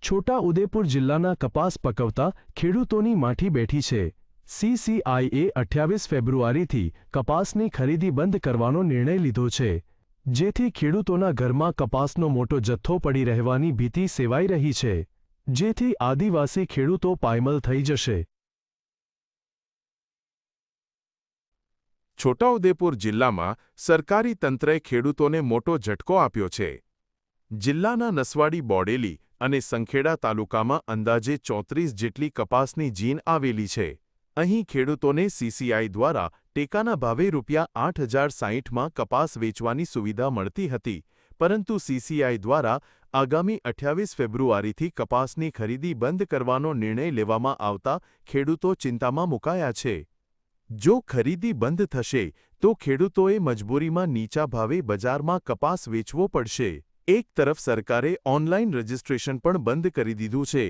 છોટા ઉદેપુર જિલ્લાના કપાસ પકવતા ખેડૂતોની માઠી બેઠી છે। સીસીઆઈએ 28 ફેબ્રુઆરીથી કપાસની ખરીદી બંધ કરવાનો નિર્ણય લીધો છે, જેથી ખેડૂતોના ઘરમાં કપાસનો મોટો જથ્થો પડી રહેવાની ભીતિ સેવાઈ રહી છે, જેથી આદિવાસી ખેડૂતો પાયમાલ થઈ જશે। છોટાઉદેપુર જિલ્લામાં સરકારી તંત્રએ ખેડૂતોને મોટો ઝટકો આપ્યો છે। જિલ્લાના નસવાડી, બોડેલી અને સંખેડા તાલુકામાં અંદાજે 34 જેટલી કપાસની જીન આવેલી છે। અહીં ખેડૂતોને સીસીઆઈ દ્વારા ટેકાના ભાવે ₹8,060માં કપાસ વેચવાની સુવિધા મળતી હતી, પરંતુ સીસીઆઈ દ્વારા આગામી 28 ફેબ્રુઆરીથી કપાસની ખરીદી બંધ કરવાનો નિર્ણય લેવામાં આવતા ખેડૂતો ચિંતામાં મુકાયા છે। જો ખરીદી બંધ થશે તો ખેડૂતોએ મજબૂરીમાં નીચા ભાવે બજારમાં કપાસ વેચવો પડશે। એક તરફ સરકારે ઓનલાઈન રજિસ્ટ્રેશન પણ બંધ કરી દીધું છે,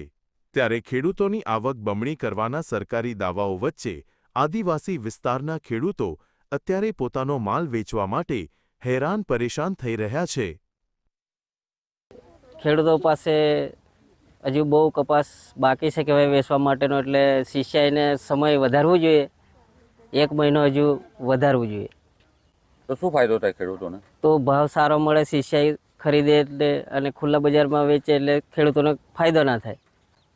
ત્યારે ખેડૂતોની આવક બમણી કરવાના સરકારી દાવાઓ વચ્ચે આદિવાસી વિસ્તારના ખેડૂતો અત્યારે પોતાનો માલ વેચવા માટે હેરાન પરેશાન થઈ રહ્યા છે। ખેડૂતો પાસે હજુ બહુ કપાસ બાકી છે કે વેચવા માટેનો, એટલે સીસીઆઈને સમય વધારવું જોઈએ, 1 મહિનો હજુ વધારવું જોઈએ। તો શું ફાયદો થાય ખેડૂતોને? તો ભાવ સારો મળે, સીસીઆઈ ખરીદે એટલે અને ખુલ્લા બજારમાં વેચે એટલે ખેડૂતોને ફાયદો ના થાય,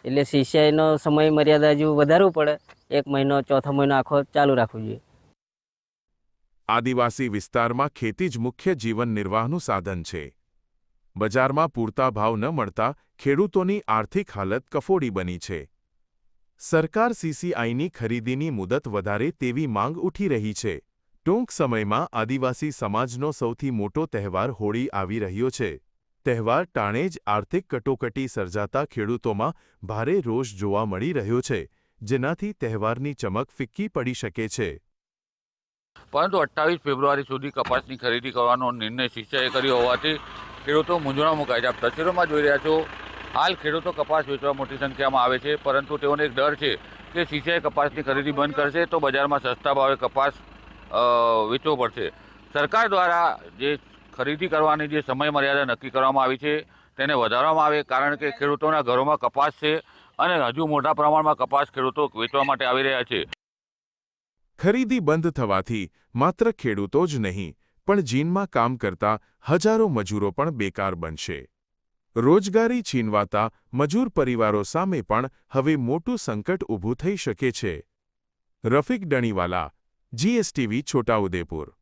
એટલે સીસીઆઈનો સમય મર્યાદા હજુ વધારવું પડે, 1 મહિનો, ચોથો મહિનો આખો ચાલુ રાખવું જોઈએ। આદિવાસી વિસ્તારમાં ખેતી જ મુખ્ય જીવન નિર્વાહનું સાધન છે। બજારમાં પૂરતા ભાવ ન મળતા ખેડૂતોની આર્થિક હાલત કફોડી બની છે। સરકાર સીસીઆઈની ખરીદીની મુદત વધારે તેવી માંગ ઉઠી રહી છે। ટૂંક સમયમાં આદિવાસી સમાજનો સૌથી મોટો તહેવાર હોળી આવી રહ્યો છે। તહેવાર ટાણે જ આર્થિક કટોકટી સર્જાતા ખેડૂતોમાં ભારે રોષ જોવા મળી રહ્યો છે, જેનાથી તહેવારની ચમક ફિક્કી પડી શકે છે। પરંતુ 28 ફેબ્રુઆરી સુધી કપાસની ખરીદી કરવાનો નિર્ણય સીસીઆઈએ કર્યો હોવાથી ખેડૂતો મૂંઝવણમાં મુકાય છે। આપ તસવીરોમાં જોઈ રહ્યા છો, હાલ ખેડૂતો કપાસ વેચવા મોટી સંખ્યામાં આવે છે, પરંતુ તેઓને એક ડર છે કે સીસીઆઈ કપાસની ખરીદી બંધ કરશે તો બજારમાં સસ્તા ભાવે કપાસ વેચવો પડશે। સરકાર દ્વારા જે ખરીદી કરવાની જે સમય મર્યાદા નક્કી કરવામાં આવી છે તેને વધારવામાં આવે, કારણ કે ખેડૂતોના ઘરોમાં કપાસ છે અને હજુ મોટા પ્રમાણમાં કપાસ ખેડૂતો વેચવા માટે આવી રહ્યા છે। ખરીદી બંધ થવાથી માત્ર ખેડૂતો જ નહીં પણ જીનમાં કામ કરતા હજારો મજૂરો પણ બેકાર બનશે। રોજગારી છીનવાતા મજૂર પરિવારો સામે પણ હવે મોટું સંકટ ઊભું થઈ શકે છે। રફીક ડણીવાલા, જીએસટીવી, છોટાઉદેપુર।